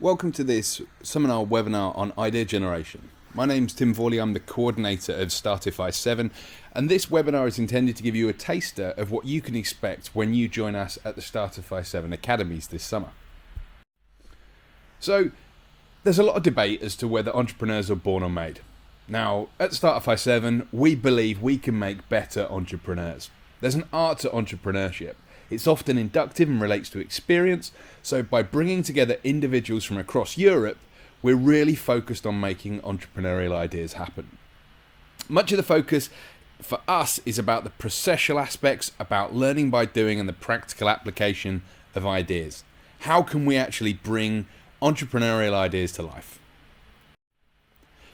Welcome to this seminar webinar on idea generation. My name's Tim Vorley, I'm the coordinator of STARTIFY7, and this webinar is intended to give you a taster of what you can expect when you join us at the STARTIFY7 Academies this summer. So, there's a lot of debate as to whether entrepreneurs are born or made. Now, at STARTIFY7, we believe we can make better entrepreneurs. There's an art to entrepreneurship. It's often inductive and relates to experience, so by bringing together individuals from across Europe, we're really focused on making entrepreneurial ideas happen. Much of the focus for us is about the processual aspects, about learning by doing and the practical application of ideas. How can we actually bring entrepreneurial ideas to life?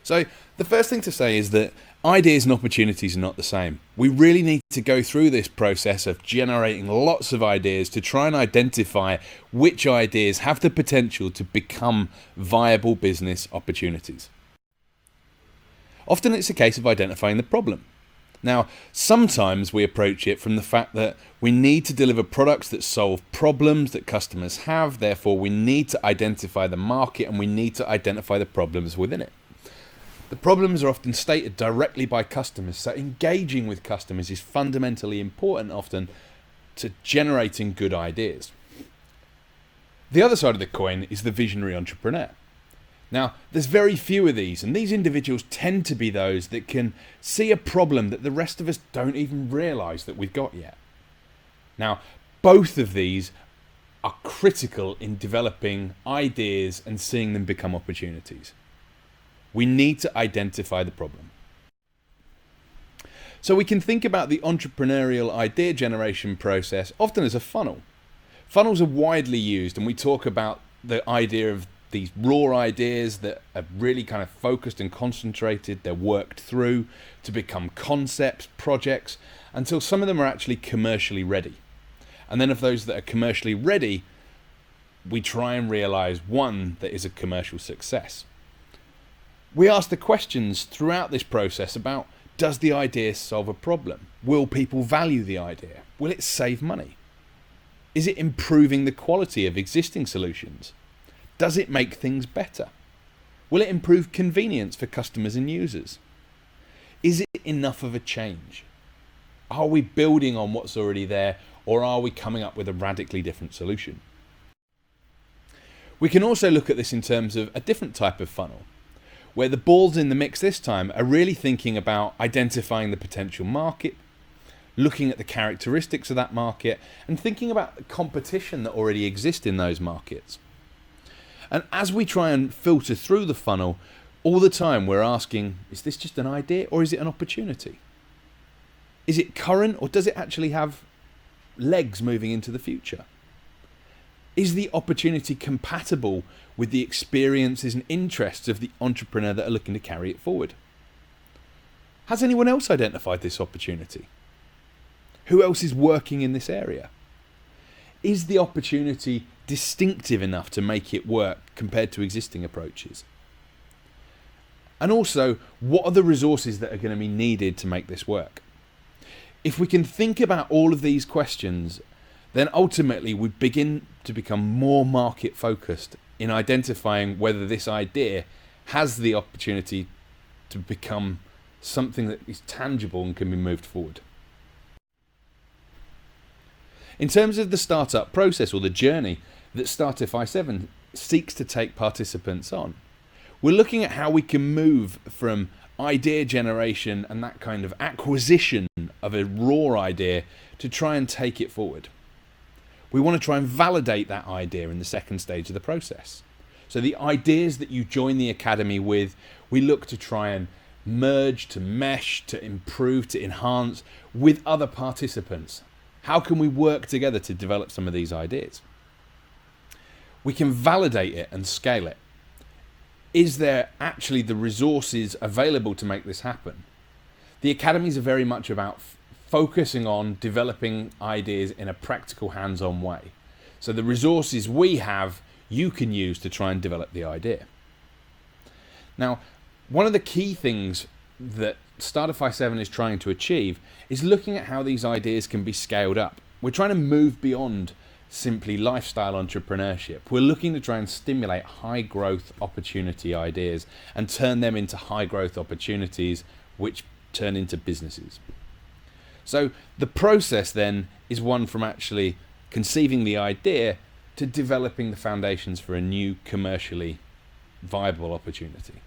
So the first thing to say is that ideas and opportunities are not the same. We really need to go through this process of generating lots of ideas to try and identify which ideas have the potential to become viable business opportunities. Often it's a case of identifying the problem. Now, sometimes we approach it from the fact that we need to deliver products that solve problems that customers have, therefore we need to identify the market and we need to identify the problems within it. The problems are often stated directly by customers, so engaging with customers is fundamentally important often to generating good ideas. The other side of the coin is the visionary entrepreneur. Now, there's very few of these, and these individuals tend to be those that can see a problem that the rest of us don't even realise that we've got yet. Now, both of these are critical in developing ideas and seeing them become opportunities. We need to identify the problem. So we can think about the entrepreneurial idea generation process often as a funnel. Funnels are widely used, and we talk about the idea of these raw ideas that are really kind of focused and concentrated. They're worked through to become concepts, projects, until some of them are actually commercially ready. And then of those that are commercially ready, we try and realize one that is a commercial success. We ask the questions throughout this process about, does the idea solve a problem? Will people value the idea? Will it save money? Is it improving the quality of existing solutions? Does it make things better? Will it improve convenience for customers and users? Is it enough of a change? Are we building on what's already there, or are we coming up with a radically different solution? We can also look at this in terms of a different type of funnel, where the balls in the mix this time are really thinking about identifying the potential market, looking at the characteristics of that market, and thinking about the competition that already exists in those markets. And as we try and filter through the funnel, all the time we're asking, is this just an idea or is it an opportunity? Is it current or does it actually have legs moving into the future? Is the opportunity compatible with the experiences and interests of the entrepreneur that are looking to carry it forward? Has anyone else identified this opportunity? Who else is working in this area? Is the opportunity distinctive enough to make it work compared to existing approaches? And also, what are the resources that are going to be needed to make this work? If we can think about all of these questions, then ultimately we begin to become more market focused in identifying whether this idea has the opportunity to become something that is tangible and can be moved forward. In terms of the startup process or the journey that STARTIFY7 seeks to take participants on, we're looking at how we can move from idea generation and that kind of acquisition of a raw idea to try and take it forward. We want to try and validate that idea in the second stage of the process. So the ideas that you join the academy with, we look to try and merge, to mesh, to improve, to enhance with other participants. How can we work together to develop some of these ideas? We can validate it and scale it. Is there actually the resources available to make this happen? The academies are very much about focusing on developing ideas in a practical, hands-on way. So the resources we have, you can use to try and develop the idea. Now, one of the key things that STARTIFY7 is trying to achieve is looking at how these ideas can be scaled up. We're trying to move beyond simply lifestyle entrepreneurship. We're looking to try and stimulate high growth opportunity ideas and turn them into high growth opportunities, which turn into businesses. So the process then is one from actually conceiving the idea to developing the foundations for a new commercially viable opportunity.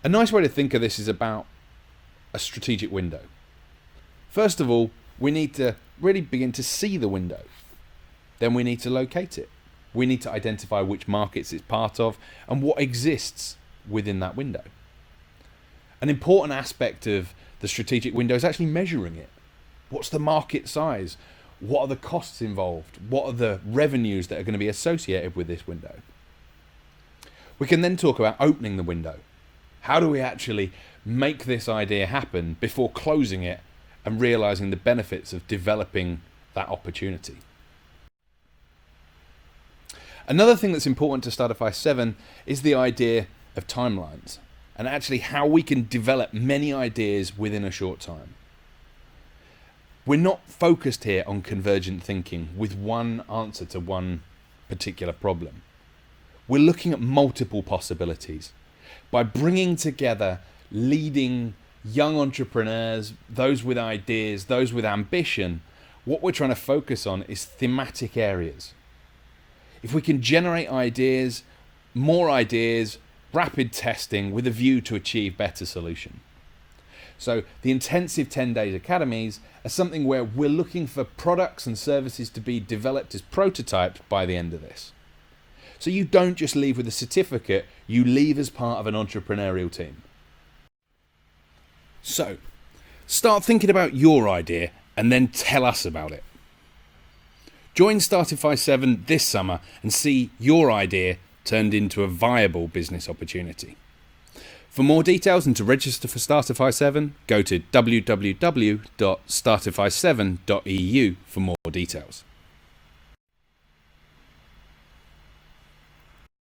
A nice way to think of this is about a strategic window. First of all, we need to really begin to see the window. Then we need to locate it. We need to identify which markets it's part of and what exists within that window. An important aspect of the strategic window is actually measuring it. What's the market size? What are the costs involved? What are the revenues that are going to be associated with this window? We can then talk about opening the window. How do we actually make this idea happen before closing it and realizing the benefits of developing that opportunity? Another thing that's important to STARTIFY7 is the idea of timelines and actually how we can develop many ideas within a short time. We're not focused here on convergent thinking with one answer to one particular problem. We're looking at multiple possibilities. By bringing together leading young entrepreneurs, those with ideas, those with ambition, what we're trying to focus on is thematic areas. If we can generate ideas, more ideas, rapid testing with a view to achieve better solution. So the intensive 10 days academies are something where we're looking for products and services to be developed as prototypes by the end of this. So you don't just leave with a certificate, you leave as part of an entrepreneurial team. So start thinking about your idea and then tell us about it. Join STARTIFY7 this summer and see your idea turned into a viable business opportunity. For more details and to register for STARTIFY7, go to www.startify7.eu for more details.